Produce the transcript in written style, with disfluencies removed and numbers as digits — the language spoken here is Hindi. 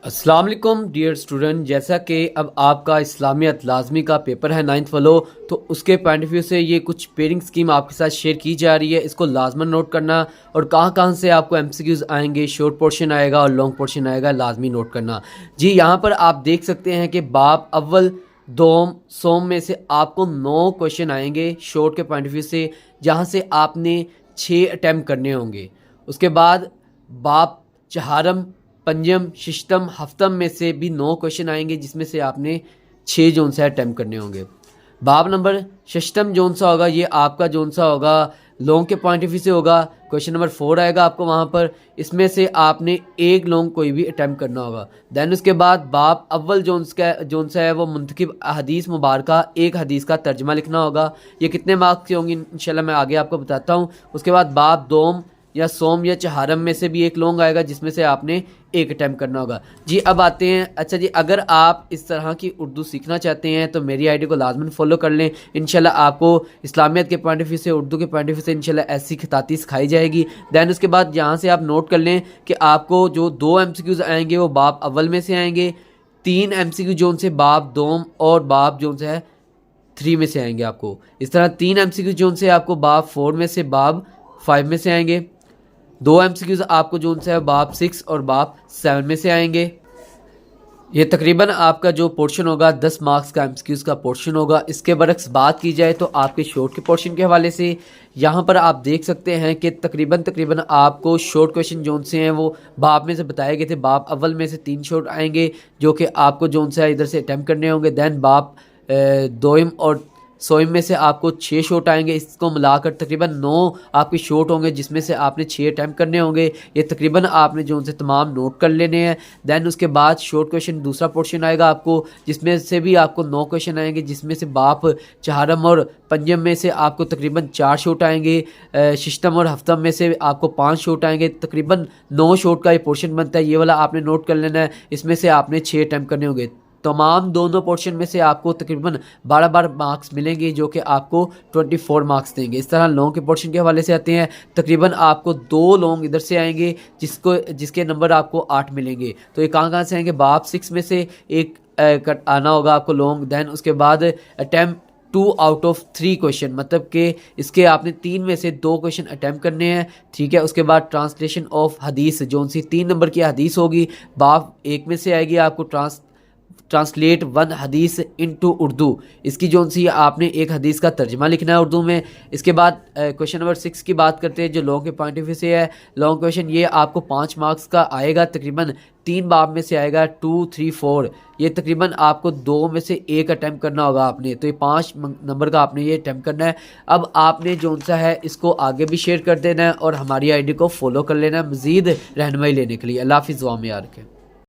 अस्सलाम वालेकुम डियर स्टूडेंट। जैसा कि अब आपका इस्लामियत लाजमी का पेपर है 9th वालों, तो उसके पॉइंट ऑफ व्यू से ये कुछ पेयरिंग स्कीम आपके साथ शेयर की जा रही है। इसको लाजमन नोट करना और कहाँ कहाँ से आपको एमसीक्यूज़ आएंगे, शॉर्ट पोर्शन आएगा और लॉन्ग पोर्शन आएगा, लाजमी नोट करना। जी यहाँ पर आप देख सकते हैं कि बाब अव्वल दोम सोम में से आपको 9 क्वेश्चन आएंगे शॉर्ट के पॉइंट ऑफ व्यू से, जहाँ से आपने 6 अटैम्प्ट करने होंगे। उसके बाद बाब चहारम पंजम शिष्टम हफ्तम में से भी 9 क्वेश्चन आएंगे, जिसमें से आपने 6 जोन सा अटैम्प्ट करने होंगे। बाब नंबर शिष्टम जोन सा होगा, ये आपका जोन सा होगा लॉन्ग के पॉइंट ऑफ व्यू से होगा। क्वेश्चन नंबर 4 आएगा आपको वहाँ पर, इसमें से आपने एक लॉन्ग कोई भी अटैम्प्ट करना होगा। दैन उसके बाद बाब अव्वल जोन सा है वो मुंतखब हदीस मुबारका, एक हदीस का तर्जमा लिखना होगा। ये कितने मार्क्स के होंगे इंशाल्लाह मैं आगे आपको बताता हूँ। उसके बाद बाब दोम या सोम या चहारम में से भी एक लॉन्ग आएगा, जिसमें से आपने एक अटैम्प्ट करना होगा। जी अब आते हैं, अच्छा जी अगर आप इस तरह की उर्दू सीखना चाहते हैं तो मेरी आईडी को लाजमन फॉलो कर लें। इंशाल्लाह आपको इस्लामियत के पॉइंट ऑफ व्यू से, उर्दू के पॉइंट ऑफ व्यू से इंशाल्लाह ऐसी खिताती सिखाई जाएगी। दैन उसके बाद यहाँ से आप नोट कर लें कि आपको जो 2 MCQs आएंगे वो बाब अव्वल में से आएंगे, 3 MCQ जोन से बाब दोम और बाब जोन से है 3 में से आएंगे आपको। इस तरह 3 MCQ जोन से आपको बाब 4 में से बाब 5 में से आएंगे। 2 MCQs आपको जोन से है बाब 6 और बाब 7 में से आएंगे। ये तकरीबन आपका जो पोर्शन होगा 10 मार्क्स का MCQs का पोर्शन होगा। इसके बरक्स बात की जाए तो आपके शॉर्ट के पोर्शन के हवाले से यहाँ पर आप देख सकते हैं कि तकरीबन आपको शॉर्ट क्वेश्चन जोन से हैं वो बाब में से बताए गए थे। बाब अव्वल में से 3 शॉर्ट आएंगे जो कि आपको जोन से इधर से अटैम्प्ट करने होंगे। दैन बाब दोइम और सोइम में से आपको 6 शॉट आएंगे। इसको मिलाकर तकरीबन 9 आपके शॉट होंगे, जिसमें से आपने 6 अटैम्प्ट करने होंगे। ये तकरीबन आपने जो उनसे तमाम नोट कर लेने हैं। दैन उसके बाद शॉर्ट क्वेश्चन दूसरा पोर्शन आएगा आपको, जिसमें से भी आपको 9 क्वेश्चन आएंगे, जिसमें से बाप चहारम और पंजम में से आपको तकरीबन 4 शॉट आएंगे। शिष्टम और हफ्तम में से आपको 5 शॉट आएंगे। तकरीबन 9 शॉट का ये पोर्शन बनता है। ये वाला आपने नोट कर लेना है। इसमें से आपने 6 अटैम्प्ट करने होंगे। तमाम दोनों पोर्शन में से आपको तकरीबन 12 मार्क्स मिलेंगे, जो कि आपको 24 मार्क्स देंगे। इस तरह लॉन्ग के पोर्शन के हवाले से आते हैं। तकरीबन आपको 2 लॉन्ग इधर से आएंगे, जिसके नंबर आपको 8 मिलेंगे। तो ये कहाँ से आएंगे? बाब 6 में से एक आना होगा आपको लॉन्ग। दैन उसके बाद अटैम्प्ट 2 आउट ऑफ 3 क्वेश्चन, मतलब कि इसके आपने 3 में से 2 क्वेश्चन अटैम्प्ट करने हैं, ठीक है। उसके बाद ट्रांसलेशन ऑफ हदीस, जो सी 3 नंबर की हदीस होगी, बाब 1 में से आएगी आपको ट्रांसलेट 1 हदीस इनटू उर्दू। इसकी जो सी आपने एक हदीस का तर्जमा लिखना है उर्दू में। इसके बाद क्वेश्चन नंबर 6 की बात करते हैं, जो लॉन्ग के पॉइंट ऑफ व्यू से है। लॉन्ग क्वेश्चन ये आपको 5 मार्क्स का आएगा, तकरीबन 3 बाब में से आएगा, 2, 3, 4। ये तकरीबन आपको 2 में से एक अटैम्प्ट करना होगा आपने। तो ये 5 नंबर का आपने ये अटैम्प्ट करना है। अब आपने जो सा है इसको आगे भी शेयर कर देना है और हमारी आईडी को फॉलो कर लेना है मज़ीद रहनुमाई लेने के लिए। अल्लाह हाफ़िज़, दुआ में याद रखें।